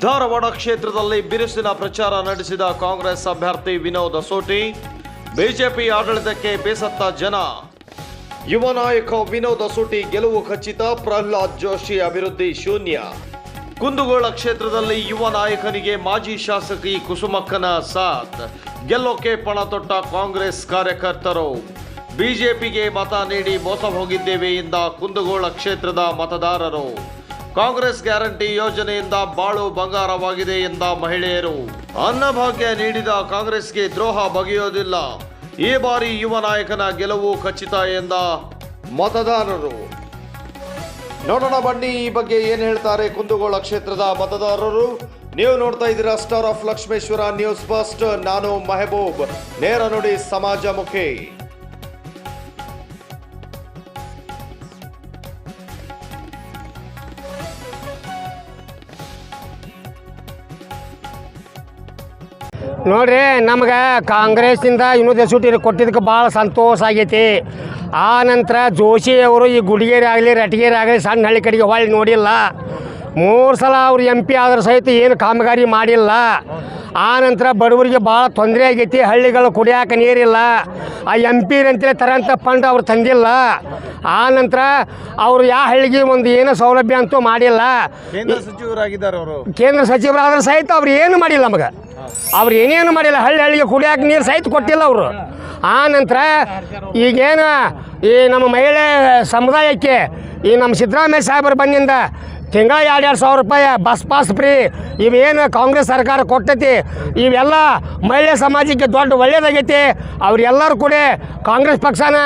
ಧಾರವಾಡ ಕ್ಷೇತ್ರದಲ್ಲಿ ಬಿರುಸಿನ ಪ್ರಚಾರ ನಡೆಸಿದ ಕಾಂಗ್ರೆಸ್ ಅಭ್ಯರ್ಥಿ ವಿನೋದ್ ಅಸೋಟಿ. ಬಿಜೆಪಿ ಆಡಳಿತಕ್ಕೆ ಬೇಸತ್ತ ಜನ. ಯುವ ನಾಯಕ ವಿನೋದ್ ಅಸೋಟಿ ಗೆಲುವು ಖಚಿತ. ಪ್ರಹ್ಲಾದ್ ಜೋಶಿ ಅಭಿವೃದ್ಧಿ ಶೂನ್ಯ. ಕುಂದಗೋಳ ಕ್ಷೇತ್ರದಲ್ಲಿ ಯುವ ನಾಯಕನಿಗೆ ಮಾಜಿ ಶಾಸಕಿ ಕುಸುಮಕ್ಕನ ಸಾಥ್. ಗೆಲ್ಲೋಕೆ ಪಣ ತೊಟ್ಟ ಕಾಂಗ್ರೆಸ್ ಕಾರ್ಯಕರ್ತರು. ಬಿಜೆಪಿಗೆ ಮತ ನೀಡಿ ಮೋಸ ಹೋಗಿದ್ದೇವೆ ಎಂದ ಕುಂದಗೋಳ ಕ್ಷೇತ್ರದ ಮತದಾರರು. ಕಾಂಗ್ರೆಸ್ ಗ್ಯಾರಂಟಿ ಯೋಜನೆಯಿಂದ ಬಾಳು ಬಂಗಾರವಾಗಿದೆ ಎಂದ ಮಹಿಳೆಯರು. ಅನ್ನಭಾಗ್ಯ ನೀಡಿದ ಕಾಂಗ್ರೆಸ್ಗೆ ದ್ರೋಹ ಬಗೆಯೋದಿಲ್ಲ. ಈ ಬಾರಿ ಯುವ ನಾಯಕನ ಗೆಲುವು ಖಚಿತ ಎಂದ ಮತದಾರರು. ನೋಡೋಣ ಬನ್ನಿ ಈ ಬಗ್ಗೆ ಏನು ಹೇಳ್ತಾರೆ ಕುಂದಗೋಳ ಕ್ಷೇತ್ರದ ಮತದಾರರು. ನೀವು ನೋಡ್ತಾ ಇದ್ದೀರಾ star of Lakshmeshwar news first. ನಾನು ಮೆಹಬೂಬ್. ನೇರ ನುಡಿ ಸಮಾಜಮುಖಿ. ನೋಡ್ರಿ, ನಮ್ಗೆ ಕಾಂಗ್ರೆಸ್ಸಿಂದ ವಿನೋದ್ ಅಸೋಟಿ ಕೊಟ್ಟಿದ್ದಕ್ಕೆ ಭಾಳ ಸಂತೋಷ ಆಗೈತಿ. ಆ ನಂತರ ಜೋಶಿ ಅವರು ಈ ಗುಡಿಗೇರಿ ಆಗಲಿ ರಟಗೇರಿ ಆಗಲಿ ಸಣ್ಣ ಹಳ್ಳಿ ಕಡೆಗೆ ಹೊಳ್ಳಿ ನೋಡಿಲ್ಲ. 3 ಸಲ ಅವ್ರು MP ಆದ್ರೆ ಸಹಿತ ಏನು ಕಾಮಗಾರಿ ಮಾಡಿಲ್ಲ. ಆ ನಂತರ ಬಡವರಿಗೆ ಭಾಳ ತೊಂದರೆ ಆಗೈತಿ. ಹಳ್ಳಿಗಳು ಕುಡಿಯೋಕೆ ನೀರಿಲ್ಲ. ಆ MP ಅಂತೇಳಿ ತರಂಥ ಫಂಡ್ ಅವ್ರು ತಂದಿಲ್ಲ. ಆ ನಂತರ ಅವರು ಯಾವ ಹಳ್ಳಿಗೆ ಒಂದು ಏನೋ ಸೌಲಭ್ಯ ಅಂತೂ ಮಾಡಿಲ್ಲ. ಕೇಂದ್ರ ಸಚಿವರಾಗಿದ್ದಾರೆ ಅವರು. ಕೇಂದ್ರ ಸಚಿವರಾದ್ರೆ ಸಹಿತ ಅವ್ರು ಏನು ಮಾಡಿಲ್ಲ. ನಮಗೆ ಅವ್ರು ಏನೇನು ಮಾಡಿಲ್ಲ. ಹಳ್ಳಿಗೆ ಕುಡಿಯೋಕೆ ನೀರು ಸಹಿತ ಕೊಟ್ಟಿಲ್ಲ ಅವರು. ಆ ನಂತರ ಈಗೇನು ಈ ನಮ್ಮ ಮಹಿಳೆ ಸಮುದಾಯಕ್ಕೆ ಈ ನಮ್ಮ ಸಿದ್ದರಾಮಯ್ಯ ಸಾಹೇಬರು ಬಂದಿಂದ ತಿಂಗಳ 2,000 ರೂಪಾಯಿ ಬಸ್ ಪಾಸ್ ಫ್ರೀ ಇವೇನು ಕಾಂಗ್ರೆಸ್ ಸರ್ಕಾರ ಕೊಟ್ಟೈತಿ, ಇವೆಲ್ಲ ಮಹಿಳೆ ಸಮಾಜಕ್ಕೆ ದೊಡ್ಡ ಒಳ್ಳೇದಾಗೈತಿ. ಅವರೆಲ್ಲರೂ ಕೂಡ ಕಾಂಗ್ರೆಸ್ ಪಕ್ಷನ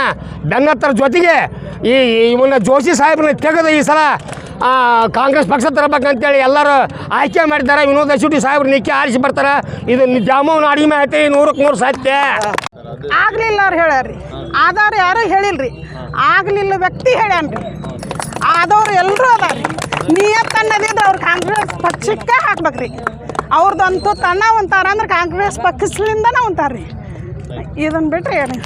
ಬೆನ್ನತ್ತರ ಜೊತೆಗೆ ಇವನ್ನ ಜೋಶಿ ಸಾಹೇಬ್ರನ್ನ ತೆಗೆದು ಈ ಸಲ ಕಾಂಗ್ರೆಸ್ ಪಕ್ಷ ತರಬೇಕಂತೇಳಿ ಎಲ್ಲರೂ ಆಯ್ಕೆ ಮಾಡಿದ್ದಾರೆ. ವಿನೋದ್ ಅಸೋಟಿ ಸಾಹೇಬ್ರು ನಿಕ್ಕಿ ಆರಿಸಿ ಬರ್ತಾರೆ. ಇದು ಜಾಮೂನ್ ಅಡಿಮೆ ಐತಿ 100ಕ್ಕೆ 100 ಸತ್ಯ. ಆಗಲಿಲ್ಲ ಅವ್ರು ಹೇಳ್ಯಾರ್ರಿ. ಆದವ್ರು ಯಾರೂ ಹೇಳಿಲ್ರಿ. ಆಗಲಿಲ್ಲ ವ್ಯಕ್ತಿ ಹೇಳ್ಯಾನ್ರಿ. ಆದವ್ರು ಎಲ್ಲರೂ ಅದಾರ್ರಿ. ನಿಯತ್ ಅನ್ನೋದಿದ್ರೆ ಅವ್ರು ಕಾಂಗ್ರೆಸ್ ಪಕ್ಷಕ್ಕೆ ಹಾಕ್ಬೇಕ್ರಿ. ಅವ್ರದ್ದಂತೂ ತನ್ನ ಅಂತಾರ ಅಂದ್ರೆ ಕಾಂಗ್ರೆಸ್ ಪಕ್ಷದಿಂದನೇ ಅಂತಾರ್ರಿ. ಇದನ್ನು ಬಿಟ್ಟರೆ ಏನು